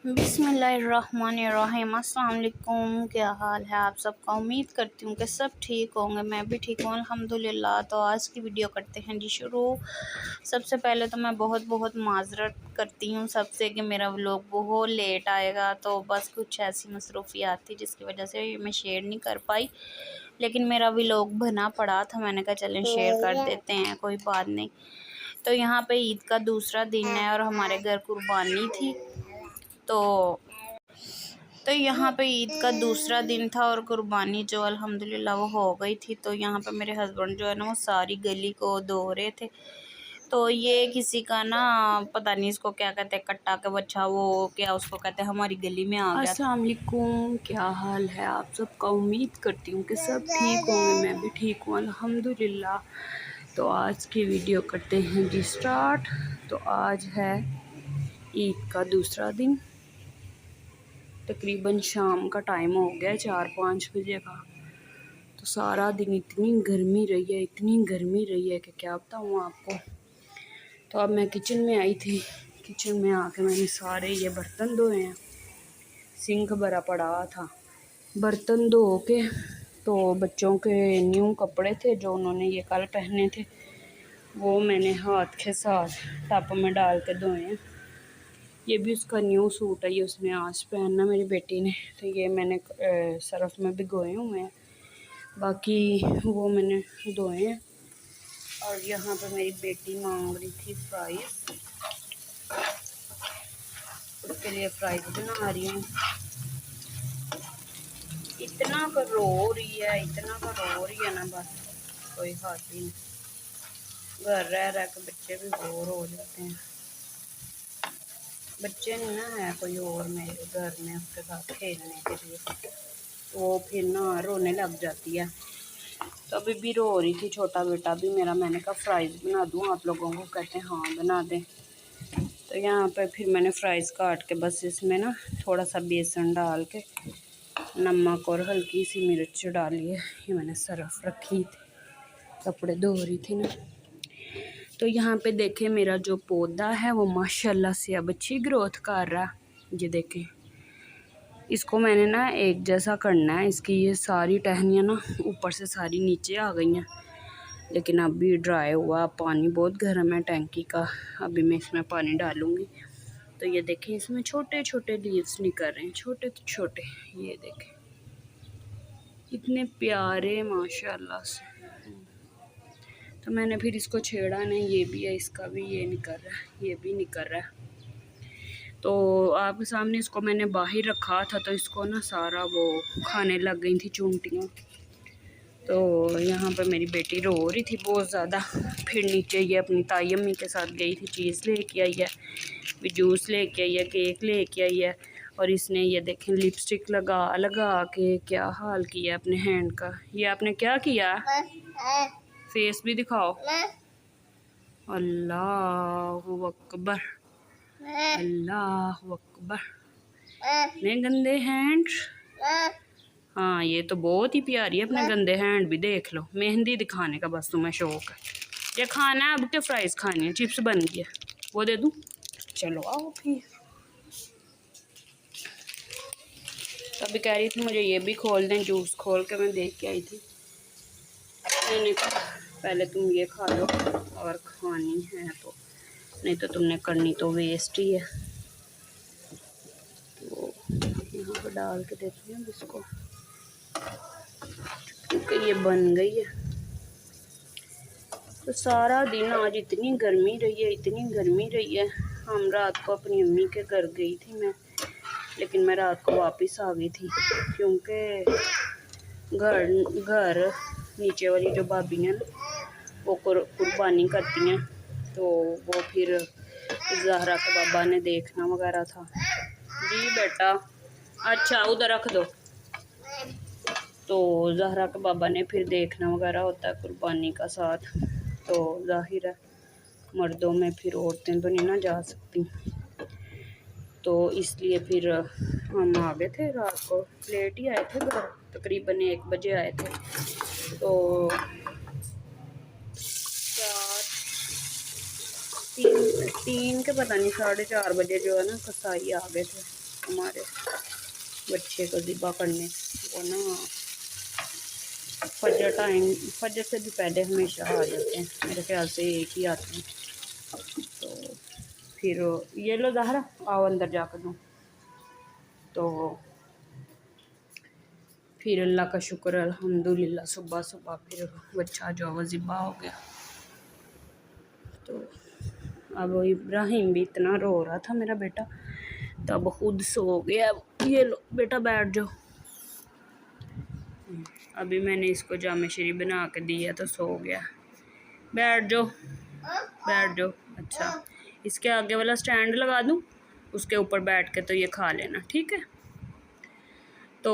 बिस्मिल्लाहिर्रहमानिर्रहीम। अस्सलाम वालेकुम। क्या हाल है आप सबका? उम्मीद करती हूँ कि सब ठीक होंगे। मैं भी ठीक हूँ अल्हम्दुलिल्लाह। तो आज की वीडियो करते हैं जी शुरू। सबसे पहले तो मैं बहुत बहुत माजरत करती हूँ सबसे कि मेरा व्लॉग बहुत लेट आएगा। तो बस कुछ ऐसी मसरूफियात थी जिसकी वजह से मैं शेयर नहीं कर पाई, लेकिन मेरा व्लॉग बना पड़ा था। मैंने कहा चलें शेयर कर देते हैं, कोई बात नहीं। तो यहाँ पे ईद का दूसरा दिन है और हमारे घर कुर्बानी थी। तो यहाँ पे ईद का दूसरा दिन था और कुर्बानी जो अल्हम्दुलिल्लाह वो हो गई थी। तो यहाँ पे मेरे हस्बैंड जो है ना वो सारी गली को धो रहे थे। तो ये किसी का ना पता नहीं इसको क्या कहते हैं, कट्टा के बच्चा, वो क्या उसको कहते हैं, हमारी गली में आ गया। अस्सलाम वालेकुम। क्या हाल है आप सबका? उम्मीद करती हूँ कि सब ठीक होंगे। मैं भी ठीक हूँ अल्हम्दुलिल्लाह। तो आज की वीडियो करते हैं जी स्टार्ट। तो आज है ईद का दूसरा दिन। तकरीबन शाम का टाइम हो गया 4-5 बजे का। तो सारा दिन इतनी गर्मी रही है, इतनी गर्मी रही है कि क्या बताऊँ आपको। तो अब मैं किचन में आई थी। किचन में आके मैंने सारे ये बर्तन धोए हैं। सिंक भरा पड़ा था। बर्तन धो के तो बच्चों के न्यू कपड़े थे जो उन्होंने ये कल पहने थे, वो मैंने हाथ के साथ टप में डाल के धोए हैं। ये भी उसका न्यू सूट है, ये उसने आज पहनना मेरी बेटी ने। तो ये मैंने सरफ में भिगोए हुए हैं, बाकी वो मैंने धोए हैं। और यहाँ पे मेरी बेटी मांग रही थी फ्राइज़, उसके लिए फ्राइज़ बना रही हूँ। इतना का रो रही है, इतना का रो रही है ना, बस कोई हाथ ही नहीं। घर रह रह के बच्चे भी बोर हो जाते हैं। बच्चे नहीं ना है कोई और मेरे घर में उसके साथ खेलने के लिए, वो फिर ना रोने लग जाती है। तो अभी भी रो रही थी छोटा बेटा भी मेरा। मैंने कहा फ्राइज़ बना दूँ आप लोगों को? कहते हैं हाँ बना दें। तो यहाँ पे फिर मैंने फ्राइज़ काट के बस इसमें ना थोड़ा सा बेसन डाल के नमक और हल्की सी मिर्च डाली है। ये मैंने सरफ रखी थी, कपड़े धो रही थी ना। तो यहाँ पे देखें मेरा जो पौधा है वो माशाल्लाह से अब अच्छी ग्रोथ कर रहा है। ये देखें, इसको मैंने ना एक जैसा करना है। इसकी ये सारी टहनियाँ ना ऊपर से सारी नीचे आ गई हैं, लेकिन अभी ड्राई हुआ। पानी बहुत गर्म है टैंकी का, अभी मैं इसमें पानी डालूँगी। तो ये देखें इसमें छोटे छोटे लीव्स निकल रहे हैं, छोटे छोटे। ये देखें इतने प्यारे माशाल्लाह से। तो मैंने फिर इसको छेड़ा नहीं। ये भी है, इसका भी ये निकल रहा है, ये भी निकल रहा है। तो आपके सामने इसको मैंने बाहर रखा था, तो इसको ना सारा वो खाने लग गई थी चूंटियाँ। तो यहाँ पर मेरी बेटी रो रही थी बहुत ज़्यादा। फिर नीचे ये अपनी ताई अम्मी के साथ गई थी, चीज़ लेके आई है, फिर जूस लेके आई है, केक लेके आई है। और इसने ये देखें लिपस्टिक लगा लगा के क्या हाल किया अपने हैंड का। ये आपने क्या किया? फेस भी दिखाओ। अल्लाह अकबर, अल्लाह अकबर। इतने गंदे हैंड। हाँ ये तो बहुत ही प्यारी है, अपने गंदे हैंड भी देख लो। मेहंदी दिखाने का बस तुम्हें शौक है। ये खाना है अब के फ्राइज़ खानी है, चिप्स बन गई है, वो दे दूँ? चलो आओ फिर। तभी कह रही थी मुझे ये भी खोल दें, जूस खोल के मैं देख के आई थी। मैंने कहा पहले तुम ये खा लो और खानी है तो, नहीं तो तुमने करनी तो वेस्ट ही है। तो यहाँ पर डाल के देती हूँ इसको, क्योंकि ये बन गई है। तो सारा दिन आज इतनी गर्मी रही है, इतनी गर्मी रही है। हम रात को अपनी अम्मी के घर गई थी मैं, लेकिन मैं रात को वापस आ गई थी क्योंकि घर नीचे वाली जो भाभी हैं वो कुर्बानी करती हैं। तो वो फिर ज़हरा के बाबा ने देखना वगैरह था। जी बेटा, अच्छा उधर रख दो। तो ज़हरा के बाबा ने फिर देखना वगैरह होता है कुर्बानी का साथ। तो जाहिर है मर्दों में फिर औरतें तो नहीं ना जा सकती। तो इसलिए फिर हम आ गए थे रात को, लेट ही आए थे घर, तकरीबन 1 बजे आए थे। तो 3 के पता नहीं 4:30 बजे जो है ना कसाई आ गए थे। हमारे बच्चे को ज़िबा करने। वो ना फजर से भी पहले हमेशा आ जाते हैं, मेरे ख्याल से एक ही आते हैं। तो फिर ये लो ज़हरा, आओ अंदर जाकर दूँ। तो फिर अल्लाह का शुक्र अल्हम्दुलिल्लाह, सुबह सुबह फिर बच्चा जो ज़िबा हो गया। तो अब इब्राहिम भी इतना रो रहा था मेरा बेटा, तब खुद सो गया। ये लो बेटा बैठ जाओ। अभी मैंने इसको जामे शरीफ बना के दिया तो सो गया। बैठ जाओ, बैठ जाओ। अच्छा, इसके आगे वाला स्टैंड लगा दूँ, उसके ऊपर बैठ के तो ये खा लेना, ठीक है। तो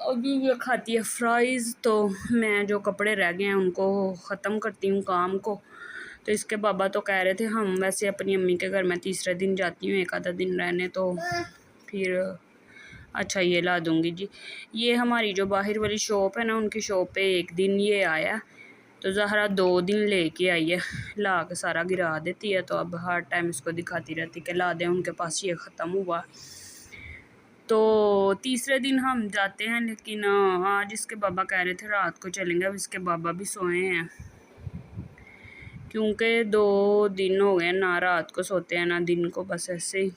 अभी ये खाती है फ्राइज़। तो मैं जो कपड़े रह गए हैं उनको ख़त्म करती हूँ काम को। तो इसके बाबा तो कह रहे थे, हम वैसे अपनी अम्मी के घर में तीसरे दिन जाती हूँ एक आधा दिन रहने, तो फिर अच्छा ये ला दूँगी जी। ये हमारी जो बाहर वाली शॉप है ना, उनकी शॉप पे एक दिन ये आया, तो ज़हरा 2 दिन लेके आई है, ला के सारा गिरा देती है। तो अब हर टाइम इसको दिखाती रहती कि ला दें, उनके पास ये ख़त्म हुआ। तो तीसरे दिन हम जाते हैं, लेकिन आज इसके बाबा कह रहे थे रात को चलेंगे। अब इसके बाबा भी सोए हैं, क्योंकि 2 दिन हो गए ना रात को सोते हैं ना दिन को। बस ऐसे ही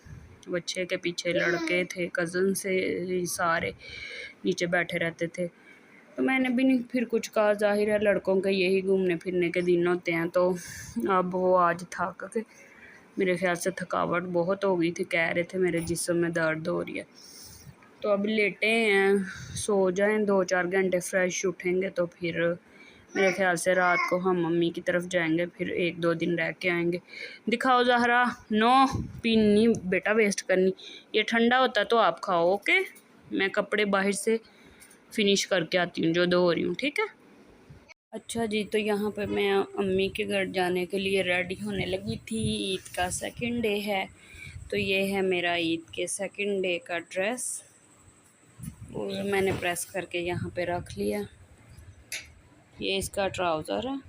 बच्चे के पीछे लड़के थे, कज़न से सारे नीचे बैठे रहते थे। तो मैंने भी नहीं फिर कुछ कहा, जाहिर है लड़कों के यही घूमने फिरने के दिन होते हैं। तो अब वो आज थक के, मेरे ख्याल से थकावट बहुत हो गई थी, कह रहे थे मेरे जिस्म में दर्द हो रही है। तो अब लेटे हैं, सो जाएं 2-4 घंटे, फ्रेश उठेंगे तो फिर मेरे ख्याल से रात को हम मम्मी की तरफ जाएंगे, फिर 1-2 दिन रह के आएंगे। दिखाओ ज़हरा, नो पीनी बेटा वेस्ट करनी, ये ठंडा होता तो आप खाओ। ओके, मैं कपड़े बाहर से फिनिश करके आती हूँ जो धो रही हूँ, ठीक है। अच्छा जी, तो यहाँ पे मैं अम्मी के घर जाने के लिए रेडी होने लगी थी। ईद का सेकंड डे है, तो ये है मेरा ईद के सेकंड डे का ड्रेस, और मैंने प्रेस करके यहाँ पे रख लिया। ये इसका ट्राउज़र है,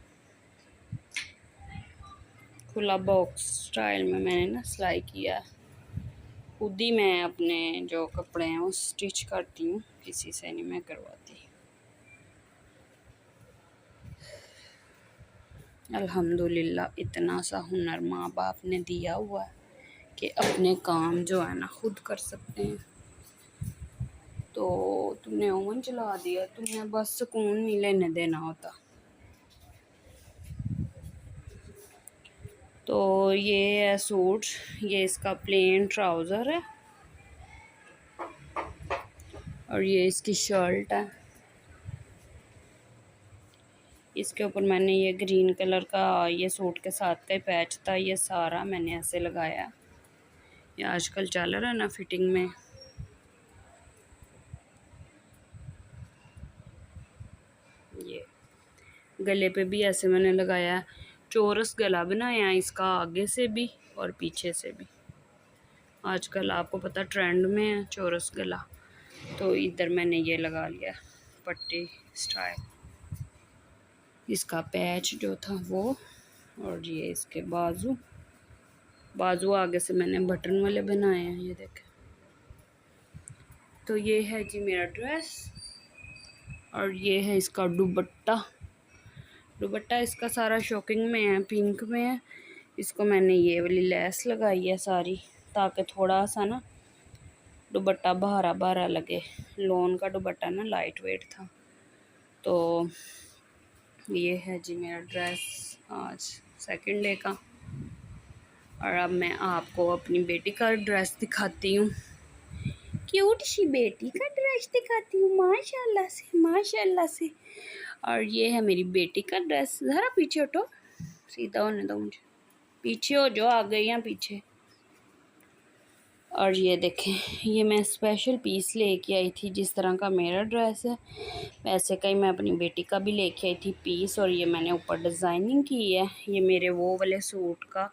खुला बॉक्स स्टाइल में मैंने ना सिलाई किया। खुद ही मैं अपने जो कपड़े हैं वो स्टिच करती हूँ, किसी से नहीं मैं करवाती। अल्हम्दुलिल्लाह इतना सा हुनर माँ बाप ने दिया हुआ है कि अपने काम जो है ना खुद कर सकते हैं। तो तुमने ओवन चला दिया, तुमने बस सुकून नहीं लेने देना होता। तो ये है सूट, ये इसका प्लेन ट्राउज़र है, और ये इसकी शर्ट है। इसके ऊपर मैंने ये ग्रीन कलर का, ये सूट के साथ का ही पैच था, ये सारा मैंने ऐसे लगाया। ये आजकल चल रहा है ना फिटिंग में। ये गले पे भी ऐसे मैंने लगाया, चौरस गला बनाया इसका, आगे से भी और पीछे से भी। आजकल आपको पता ट्रेंड में है चौरस गला, तो इधर मैंने ये लगा लिया पट्टी स्टाइल, इसका पैच जो था वो, और ये इसके बाजू आगे से मैंने बटन वाले बनाए हैं, ये देखें। तो ये है जी मेरा ड्रेस, और ये है इसका दुपट्टा। इसका सारा शॉकिंग में है, पिंक में है। इसको मैंने ये वाली लेस लगाई है सारी, ताकि थोड़ा सा ना दुपट्टा भारा भारा लगे। लॉन का दुपट्टा ना लाइट वेट था। तो ये है जी मेरा ड्रेस आज सेकंड डे का। और अब मैं आपको अपनी बेटी का ड्रेस दिखाती हूँ, क्यूट सी बेटी का ड्रेस दिखाती हूँ, माशाल्लाह से। और ये है मेरी बेटी का ड्रेस। ज़रा पीछे हटो, सीधा होने दो मुझे, पीछे हो जो, आ गई हैं पीछे। और ये देखें, ये मैं स्पेशल पीस लेके आई थी, जिस तरह का मेरा ड्रेस है वैसे का ही मैं अपनी बेटी का भी लेके आई थी पीस। और ये मैंने ऊपर डिज़ाइनिंग की है, ये मेरे वो वाले सूट का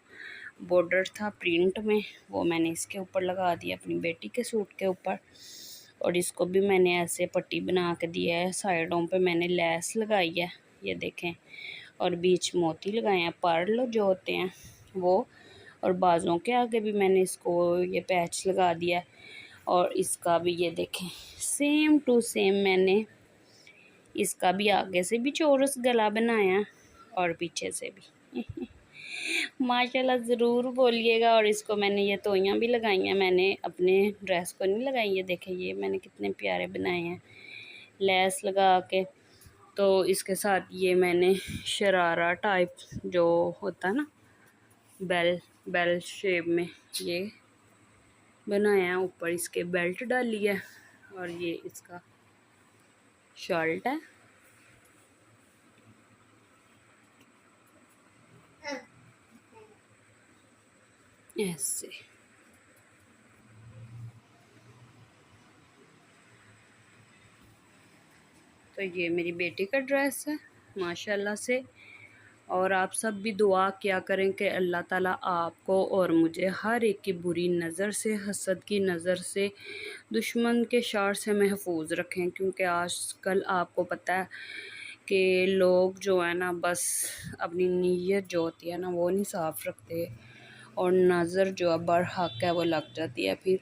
बॉर्डर था प्रिंट में, वो मैंने इसके ऊपर लगा दिया अपनी बेटी के सूट के ऊपर। और इसको भी मैंने ऐसे पट्टी बना के दिया है, साइडों पे मैंने लेस लगाई है, ये देखें, और बीच मोती लगाए हैं, पर्ल जो होते हैं वो। और बाजुओं के आगे भी मैंने इसको ये पैच लगा दिया है। और इसका भी ये देखें सेम टू सेम मैंने इसका भी आगे से भी चौरस गला बनाया और पीछे से भी माशाल्लाह ज़रूर बोलिएगा। और इसको मैंने ये तोइयाँ भी लगाई हैं, मैंने अपने ड्रेस को नहीं लगाई। ये देखें ये मैंने कितने प्यारे बनाए हैं लेस लगा के। तो इसके साथ ये मैंने शरारा टाइप जो होता है ना बेल शेप में ये बनाया, ऊपर इसके बेल्ट डाली है और ये इसका शर्ट है। ऐसे तो ये मेरी बेटी का ड्रेस है माशाल्लाह से। और आप सब भी दुआ किया करें कि अल्लाह ताला आपको और मुझे हर एक की बुरी नज़र से, हसद की नज़र से, दुश्मन के शार से महफूज रखें। क्योंकि आजकल आपको पता है कि लोग जो है ना बस अपनी नीयत जो होती है ना वो नहीं साफ़ रखते और नज़र जो है बरहक है वो लग जाती है फिर।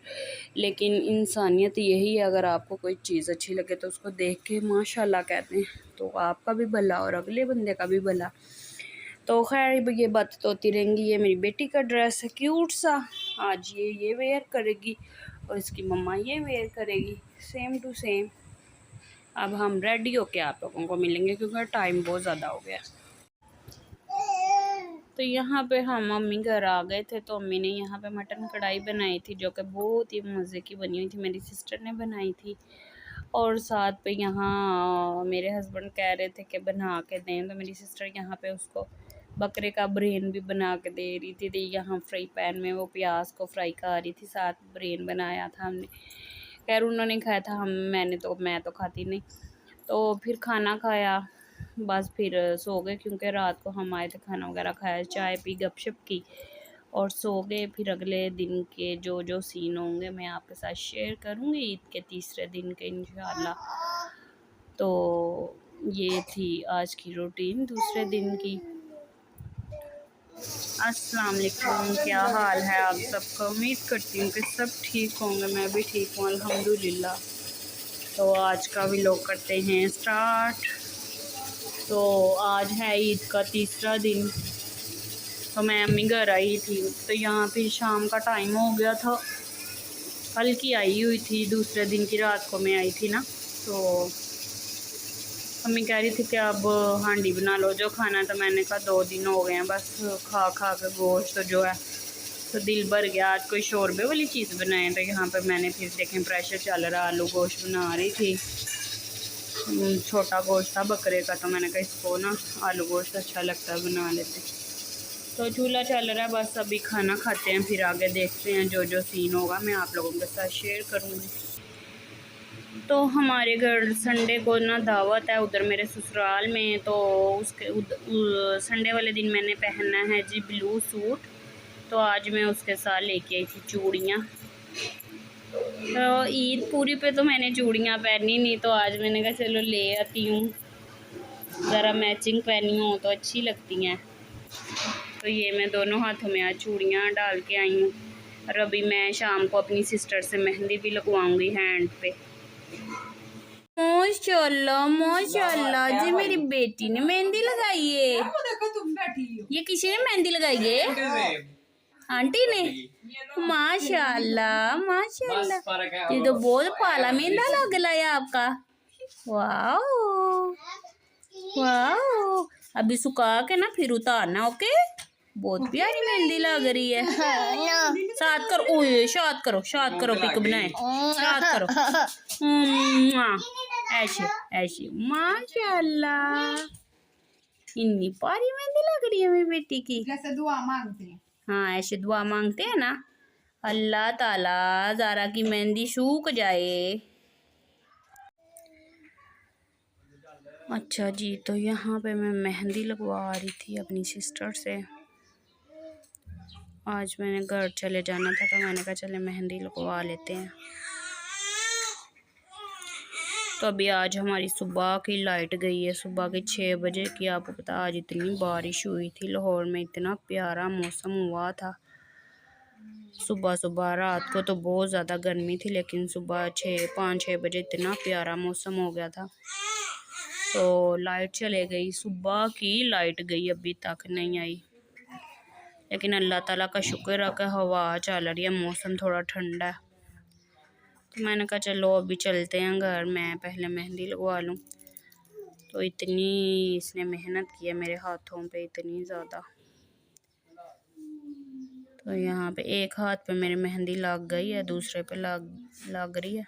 लेकिन इंसानियत यही है, अगर आपको कोई चीज़ अच्छी लगे तो उसको देख के माशाल्लाह कहते हैं तो आपका भी भला और अगले बंदे का भी भला। तो खैर ये बात तो होती रहेंगी। ये मेरी बेटी का ड्रेस है क्यूट सा, आज ये वेयर करेगी और इसकी मम्मा ये वेयर करेगी सेम टू सेम। अब हम रेडी होके आप लोगों को मिलेंगे क्योंकि टाइम बहुत ज़्यादा हो गया। तो यहाँ पे हम मम्मी घर आ गए थे तो अम्मी ने यहाँ पे मटन कढ़ाई बनाई थी जो कि बहुत ही मज़े की बनी हुई थी, मेरी सिस्टर ने बनाई थी। और साथ पे यहाँ मेरे हस्बैंड कह रहे थे कि बना के दें, तो मेरी सिस्टर यहाँ पे उसको बकरे का ब्रेन भी बना के दे रही थी। यहाँ फ्राई पैन में वो प्याज को फ्राई कर रही थी, साथ ब्रेन बनाया था हमने। खैर उन्होंने खाया था, मैं तो खाती नहीं। तो फिर खाना खाया, बस फिर सो गए क्योंकि रात को हम आए थे, खाना वगैरह खाया, चाय पी, गपशप की और सो गए। फिर अगले दिन के जो सीन होंगे मैं आपके साथ शेयर करूँगी ईद के तीसरे दिन के इंशाल्लाह। तो ये थी आज की रूटीन दूसरे दिन की। अस्सलाम वालेकुम, क्या हाल है आप सबका? उम्मीद करती हूँ कि सब ठीक होंगे, मैं भी ठीक हूँ अल्हम्दुलिल्लाह। तो आज का व्लॉग करते हैं स्टार्ट। तो आज है ईद का तीसरा दिन। तो मैं अम्मी घर आई थी तो यहाँ पे शाम का टाइम हो गया था, कल की आई हुई थी, दूसरे दिन की रात को मैं आई थी ना। तो अम्मी कह रही थी कि अब हांडी बना लो जो खाना है। तो मैंने कहा 2 दिन हो गए हैं बस खा खा के गोश्त जो है, तो दिल भर गया, आज कोई शोरबे वाली चीज़ बनाए। तो यहाँ पे मैंने फिर देखें प्रेशर चल रहा, आलू गोश्त बना रही थी, छोटा गोश्त था बकरे का। तो मैंने कहा इसको ना आलू गोश्त अच्छा लगता है, बना लेते। तो चूल्हा चल रहा है, बस अभी खाना खाते हैं, फिर आगे देखते हैं जो सीन होगा मैं आप लोगों के साथ शेयर करूँगी। तो हमारे घर संडे को ना दावत है उधर मेरे ससुराल में। तो उसके संडे वाले दिन मैंने पहनना है जी ब्लू सूट, तो आज मैं उसके साथ लेके आई थी चूड़ियाँ। तो ईद पूरी पे तो मैंने चूड़ियाँ पहनी नहीं, तो आज मैंने कहा चलो ले आती हूँ, ज़रा मैचिंग पहनी हो तो अच्छी लगती हैं। तो ये मैं दोनों हाथों में आज चूड़ियाँ डाल के आई हूँ। और अभी मैं शाम को अपनी सिस्टर से मेहंदी भी लगवाऊंगी हैंड पे। माशाल्लाह माशाल्लाह जी, मेरी बेटी ने मेहंदी लगाई है। ये किसी ने मेहंदी लगाई है? आंटी ने। माशाल्लाह माशाल्लाह, ये तो बहुत पाला मेहंदा लग लाया आपका। वाओ वाओ, अभी सुखा के ना फिर उतारना, ओके? बहुत प्यारी मेहंदी लग रही है। साथ करो, ओए शाद करो, पिक बनाए, शाद करो। ऐसे ऐसे माशाल्लाह, इतनी प्यारी मेहंदी लग रही है मेरी बेटी की। जैसे दुआ मांगते हैं। हाँ ऐसे दुआ मांगते हैं ना, अल्लाह ताला ज़ारा की मेहंदी सूख जाए। अच्छा जी, तो यहाँ पे मैं मेहंदी लगवा रही थी अपनी सिस्टर से। आज मैंने घर चले जाना था तो मैंने कहा चले मेहंदी लगवा लेते हैं। तो अभी आज हमारी सुबह की लाइट गई है, सुबह के 6 बजे की। आपको पता आज इतनी बारिश हुई थी लाहौर में, इतना प्यारा मौसम हुआ था। सुबह सुबह रात को तो बहुत ज़्यादा गर्मी थी, लेकिन सुबह 5-6 बजे इतना प्यारा मौसम हो गया था। तो लाइट चले गई, सुबह की लाइट गई, अभी तक नहीं आई। लेकिन अल्लाह ताला का शुक्र है कि हवा चल रही है, मौसम थोड़ा ठंडा है। तो मैंने कहा चलो अभी चलते हैं घर, मैं पहले मेहंदी लगवा लूँ। तो इतनी इसने मेहनत की है मेरे हाथों पे, इतनी ज़्यादा। तो यहाँ पे एक हाथ पे मेरी मेहंदी लग गई है, दूसरे पे लग रही है।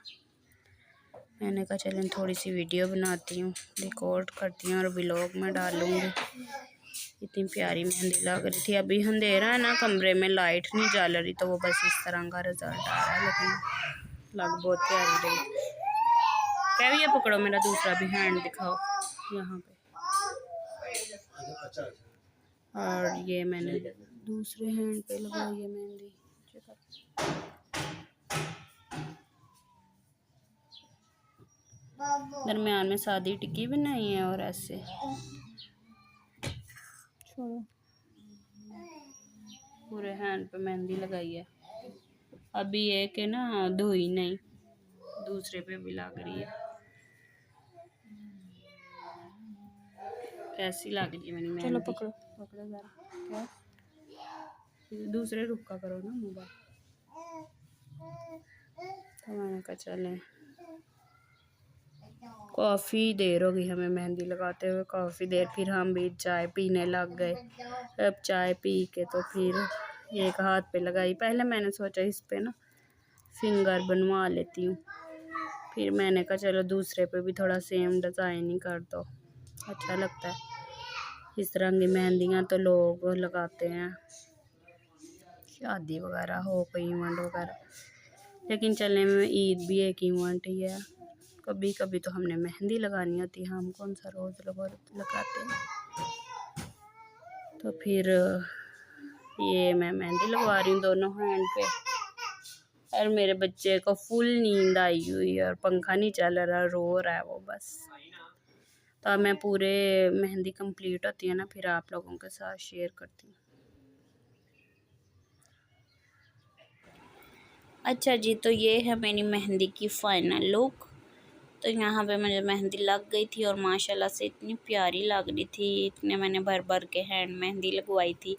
मैंने कहा चलें थोड़ी सी वीडियो बनाती हूँ, रिकॉर्ड करती हूँ और व्लॉग में डालूँगी। इतनी प्यारी मेहंदी लग रही थी। अभी अंधेरा है ना, कमरे में लाइट नहीं जल रही, तो वो बस इस तरह का रिजल्ट आ रहा है, लेकिन लग बहुत प्यारी रही। क्या ये पकड़ो, मेरा दूसरा भी हैंड दिखाओ यहाँ पे। और ये मैंने दूसरे हैंड पे लगाई है मेहंदी। दरम्यान में सादी टिक्की बनाई है और ऐसे छोड़ो, पूरे हैंड पे मेहंदी लगाई है। अभी ये के ना धोई नहीं, दूसरे पे भी लग रही है। कैसी लग रही है मेरी मेहंदी? चलो पकड़ो पकड़ो जरा। क्या दूसरे रुका करो ना मोबाइल। तो मैंने कहा चलें, काफ़ी देर हो गई हमें मेहंदी लगाते हुए, काफ़ी देर। फिर हम भी चाय पीने लग गए। अब चाय पी के तो फिर एक हाथ पे लगाई। पहले मैंने सोचा इस पे ना फिंगर बनवा लेती हूँ, फिर मैंने कहा चलो दूसरे पे भी थोड़ा सेम डिज़ाइन ही कर दो, अच्छा लगता है। इस तरह की मेहंदियाँ तो लोग लगाते हैं शादी वगैरह हो, कोई इवेंट वगैरह। लेकिन चलने में ईद भी एक इवेंट ही है। कभी कभी तो हमने मेहंदी लगानी होती है, हम कौन सा रोज़ लगाते हैं। तो फिर ये मैं मेहंदी लगवा रही हूँ दोनों हैंड पे। और मेरे बच्चे को फुल नींद आई हुई है और पंखा नहीं चल रहा, रो रहा है वो बस। तो अब मैं पूरे मेहंदी कंप्लीट होती है ना, फिर आप लोगों के साथ शेयर करती हूँ। अच्छा जी, तो ये है मेरी मेहंदी की फ़ाइनल लुक। तो यहाँ पे मुझे मेहंदी लग गई थी और माशाल्लाह से इतनी प्यारी लग रही थी। इतने मैंने भर भर के हैंड मेहंदी लगवाई थी।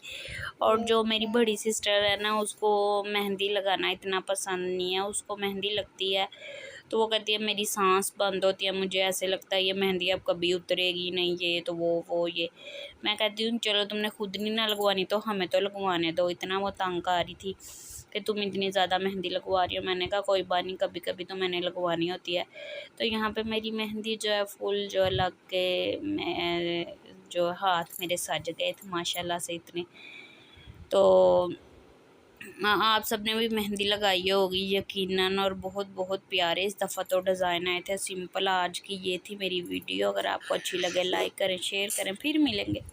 और जो मेरी बड़ी सिस्टर है ना, उसको मेहंदी लगाना इतना पसंद नहीं है। उसको मेहंदी लगती है तो वो कहती है मेरी सांस बंद होती है, मुझे ऐसे लगता है ये मेहंदी अब कभी उतरेगी नहीं, ये तो वो ये। मैं कहती हूँ चलो तुमने खुद नहीं ना लगवानी तो हमें तो लगवाने दो। इतना वो तंग आ रही थी कि तुम इतनी ज़्यादा मेहंदी लगवा रही हो। मैंने कहा कोई बात नहीं, कभी कभी तो मैंने लगवानी होती है। तो यहाँ पे मेरी मेहंदी जो है फुल जो लग के मैं जो हाथ मेरे सज गए थे माशाल्लाह से इतने। तो आप सबने भी मेहंदी लगाई होगी यकीनन, और बहुत बहुत प्यारे इस दफ़ा तो डिज़ाइन आए थे सिंपल। आज की ये थी मेरी वीडियो। अगर आपको अच्छी लगे लाइक करें, शेयर करें, फिर मिलेंगे।